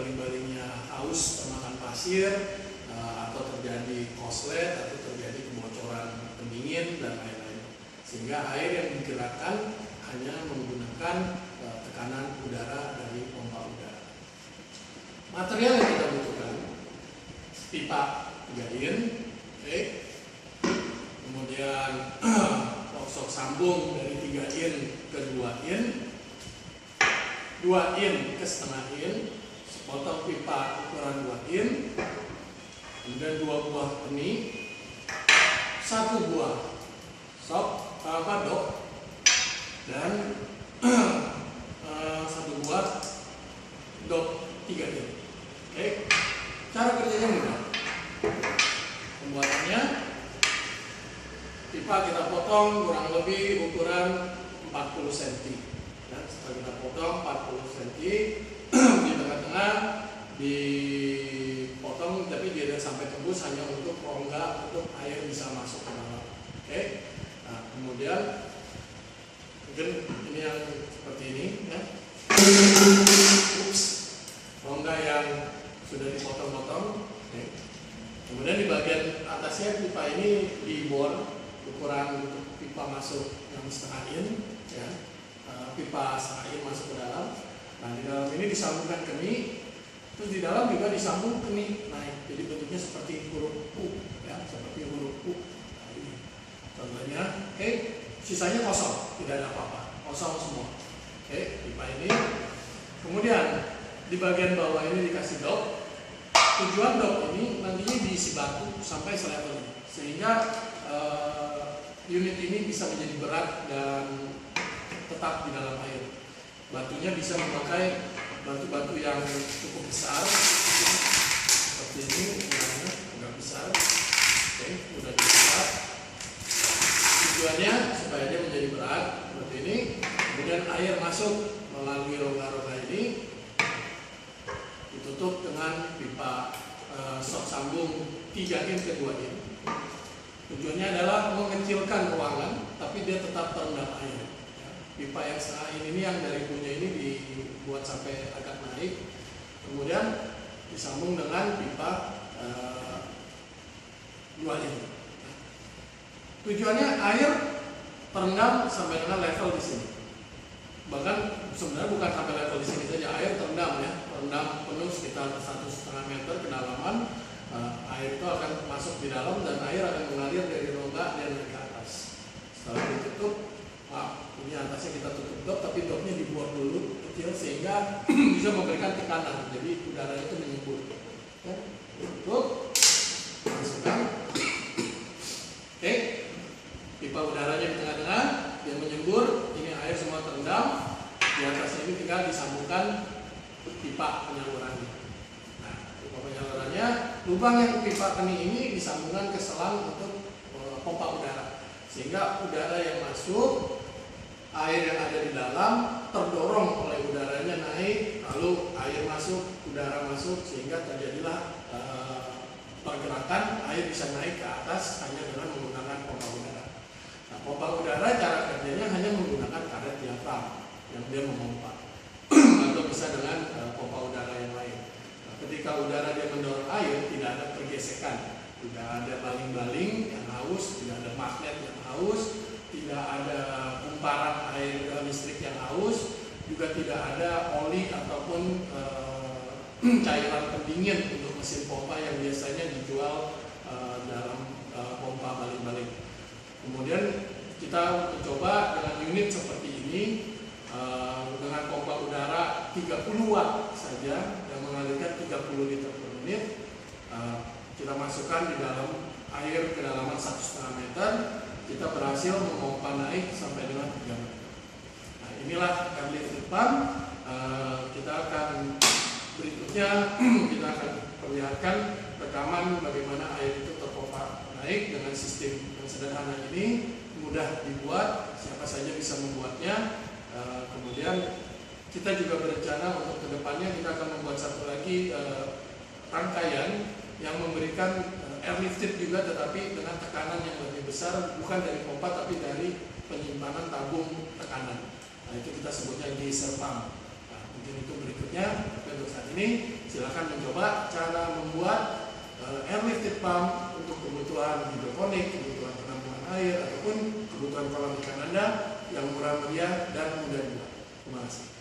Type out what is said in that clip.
baling-balingnya haus termakan pasir, atau terjadi koslet, atau terjadi kebocoran pendingin dan lain-lain. Sehingga air yang digerakkan hanya menggunakan tekanan udara dari pompa udara. Material yang kita butuhkan, pipa 3 in, oke. Kemudian sok sambung dari 3 in ke 2 in, 2 in ke setengah in, sepotong pipa ukuran 2 in, kemudian 2 buah peni, 1 buah dok, dan 1 buah dok 3 in. Oke, cara kerjanya mudah. Pembuatannya, pipa kita potong kurang lebih ukuran 40 cm. Dan setelah kita potong 40 cm, di tengah-tengah dipotong, tapi tidak sampai tembus, hanya untuk rongga untuk air bisa masuk ke dalam. Oke. Nah, kemudian mungkin ini yang seperti ini, ya. Rongga yang sudah dipotong-potong. Oke. Kemudian di bagian atasnya pipa ini dibor ukuran untuk pipa masuk yang setengah in, ya. Pipa setengah in masuk ke dalam. Nah, di dalam ini disambungkan keni, terus di dalam juga disambung keni naik. Jadi bentuknya seperti huruf U, ya, seperti huruf U. Nah, ini contohnya. Oke, sisanya kosong, tidak ada apa-apa, kosong semua. Oke, pipa ini. Kemudian di bagian bawah ini dikasih dok. Tujuan dok ini nantinya diisi batu sampai selevel ini, sehingga unit ini bisa menjadi berat dan tetap di dalam air. Batunya bisa memakai batu-batu yang cukup besar, seperti ini, ukurannya agak besar. Oke, udah besar. Tujuannya supaya dia menjadi berat seperti ini. Kemudian air masuk melalui rongga-rongga ini, ditutup dengan pipa sok sambung 3 in ke 2 in. Tujuannya adalah mengecilkan ruangan, tapi dia tetap terendam air. Ya. Pipa yang setengah in ini, yang dari punya ini dibuat sampai agak naik, kemudian disambung dengan pipa 2 in. Tujuannya air terendam sampai dengan level di sini. Bahkan sebenarnya bukan sampai level di sini saja, air terendam, ya, terendam penuh sekitar 1,5 meter kedalaman. Air itu akan masuk di dalam dan air akan mengalir dari rongga dan naik ke atas. Setelah ditutup, ini atasnya kita tutup dok, tapi doknya dibuat dulu kecil sehingga bisa memberikan tekanan, jadi udara itu menyembur. Ya, tutup, masukkan. Oke, pipa udaranya di tengah-tengah, dia menyembur. Ini air semua terendam. Di atasnya ini tinggal disambungkan pipa penyalurannya. Penyalurannya, lubang yang pipa keni ini disambungkan ke selang untuk pompa udara, sehingga udara yang masuk, air yang ada di dalam terdorong oleh udaranya naik, lalu air masuk, udara masuk, sehingga terjadilah pergerakan, air bisa naik ke atas hanya dengan menggunakan pompa udara. Nah, pompa udara cara kerjanya hanya menggunakan karet diafram yang dia memompa, atau bisa dengan pompa udara yang lain. Ketika udara dia mendorong air, tidak ada pergesekan, tidak ada baling-baling yang haus, tidak ada magnet yang haus, tidak ada kumparan air listrik yang haus, juga tidak ada oli ataupun cairan pendingin untuk mesin pompa yang biasanya dijual dalam pompa baling-baling. Kemudian kita mencoba dengan unit seperti ini, dengan pompa udara 30 watt saja yang mengalirkan 30 liter per menit. Kita masukkan di dalam air kedalaman 1,5 meter, kita berhasil memompa naik sampai dengan 3 meter. Nah, inilah kali ke depan. Kita akan berikutnya kita akan perlihatkan rekaman bagaimana air itu terpompa naik dengan sistem yang sederhana ini, mudah dibuat, siapa saja bisa membuatnya. Kemudian kita juga berencana untuk kedepannya kita akan membuat satu lagi rangkaian yang memberikan airlifted juga, tetapi dengan tekanan yang lebih besar, bukan dari pompa tapi dari penyimpanan tabung tekanan. Nah, itu kita sebutnya geyser pump. Nah, mungkin itu berikutnya. Tapi untuk saat ini silakan mencoba cara membuat air lifted pump untuk kebutuhan hidroponik, kebutuhan penampungan air, ataupun kebutuhan kolam ikan Anda yang murah meriah dan mudah dibuat. Terima kasih.